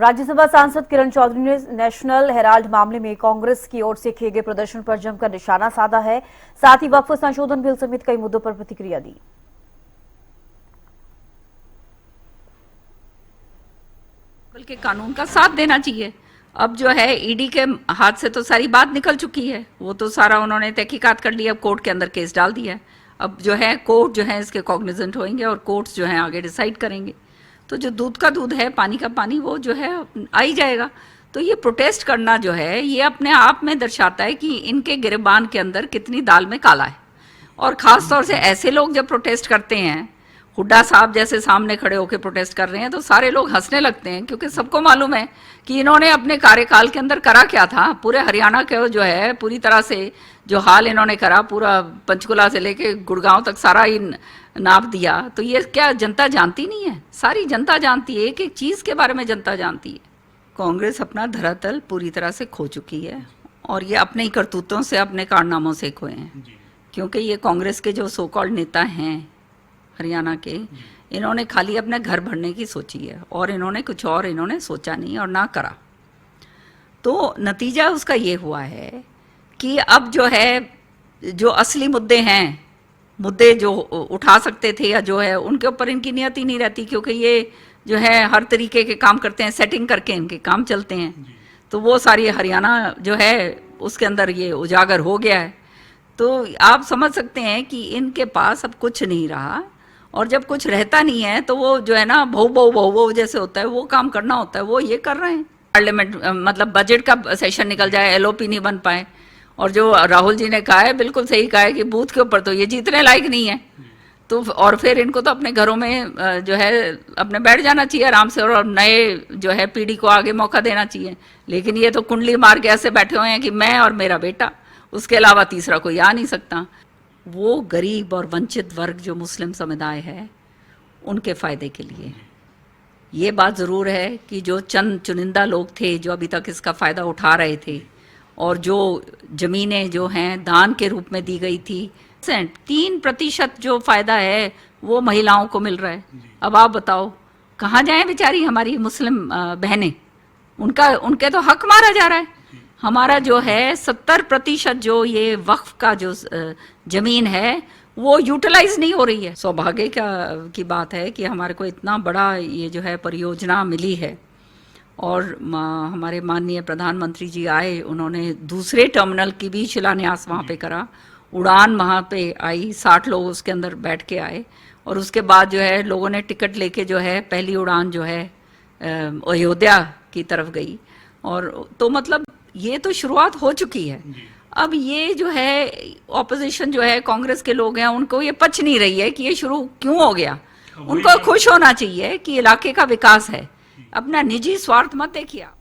राज्यसभा सांसद किरण चौधरी ने national Herald मामले में कांग्रेस की ओर से किए गए प्रदर्शन पर जमकर निशाना साधा है। साथ ही वक्फ संशोधन बिल समेत कई मुद्दों पर प्रतिक्रिया दी। बल्कि कानून का साथ देना चाहिए। अब जो है ईडी के हाथ से तो सारी बात निकल चुकी है, वो तो सारा उन्होंने तहकीकात कर ली, अब कोर्ट के अंदर केस डाल दिया है। अब जो है कोर्ट जो है इसके कॉग्निजेंट होंगे और कोर्ट्स जो है आगे डिसाइड करेंगे। तो जो दूध का दूध है, पानी का पानी, वो जो है आ ही जाएगा। तो ये प्रोटेस्ट करना जो है ये अपने आप में दर्शाता है कि इनके गिरबान के अंदर कितनी दाल में काला है। और ख़ास तौर से ऐसे लोग जब प्रोटेस्ट करते हैं, हुड्डा साहब जैसे सामने खड़े होकर प्रोटेस्ट कर रहे हैं, तो सारे लोग हंसने लगते हैं, क्योंकि सबको मालूम है कि इन्होंने अपने कार्यकाल के अंदर करा क्या था। पूरे हरियाणा के जो है पूरी तरह से जो हाल इन्होंने करा, पूरा पंचकुला से लेके गुड़गांव तक सारा ही नाप दिया। तो ये क्या जनता जानती नहीं है? सारी जनता जानती है, एक एक चीज़ के बारे में जनता जानती है। कांग्रेस अपना धरातल पूरी तरह से खो चुकी है और ये अपने ही करतूतों से, अपने कारनामों से खोए हैं। क्योंकि ये कांग्रेस के जो सो कॉल्ड नेता हैं हरियाणा के, इन्होंने खाली अपने घर भरने की सोची है और इन्होंने कुछ और इन्होंने सोचा नहीं और ना करा। तो नतीजा उसका ये हुआ है कि अब जो है जो असली मुद्दे हैं, मुद्दे जो उठा सकते थे या जो है उनके ऊपर इनकी नियत ही नहीं रहती, क्योंकि ये जो है हर तरीके के काम करते हैं, सेटिंग करके इनके काम चलते हैं। तो वो सारी हरियाणा जो है उसके अंदर ये उजागर हो गया है। तो आप समझ सकते हैं कि इनके पास अब कुछ नहीं रहा, और जब कुछ रहता नहीं है तो वो जो है ना बहु जैसे होता है, वो काम करना होता है, वो ये कर रहे हैं। पार्लियामेंट मतलब बजट का सेशन निकल जाए, एलओपी नहीं बन पाए, और जो राहुल जी ने कहा है बिल्कुल सही कहा है कि बूथ के ऊपर तो ये जीतने लायक नहीं है। तो और फिर इनको तो अपने घरों में जो है अपने बैठ जाना चाहिए आराम से, और नए जो है पीढ़ी को आगे मौका देना चाहिए। लेकिन ये तो कुंडली मार के ऐसे बैठे हुए हैं कि मैं और मेरा बेटा, उसके अलावा तीसरा कोई आ नहीं सकता। वो गरीब और वंचित वर्ग जो मुस्लिम समुदाय है उनके फ़ायदे के लिए। ये बात ज़रूर है कि जो चंद चुनिंदा लोग थे जो अभी तक इसका फ़ायदा उठा रहे थे, और जो ज़मीनें जो हैं दान के रूप में दी गई थी, 3% जो फ़ायदा है वो महिलाओं को मिल रहा है। अब आप बताओ कहाँ जाएं बेचारी हमारी मुस्लिम बहनें? उनके तो हक मारा जा रहा है। हमारा जो है 70% जो ये वक्फ का जो ज़मीन है वो यूटिलाइज नहीं हो रही है। सौभाग्य की बात है कि हमारे को इतना बड़ा ये जो है परियोजना मिली है, और हमारे माननीय प्रधानमंत्री जी आए, उन्होंने दूसरे टर्मिनल की भी शिलान्यास वहाँ पे करा। उड़ान वहाँ पे आई, 60 लोग उसके अंदर बैठ के आए, और उसके बाद जो है लोगों ने टिकट लेके जो है पहली उड़ान जो है अयोध्या की तरफ गई। और तो मतलब ये तो शुरुआत हो चुकी है। अब ये जो है ऑपोजिशन जो है कांग्रेस के लोग हैं, उनको ये पच नहीं रही है कि ये शुरू क्यों हो गया। उनको खुश होना चाहिए कि इलाके का विकास है, अपना निजी स्वार्थ मत देखिए।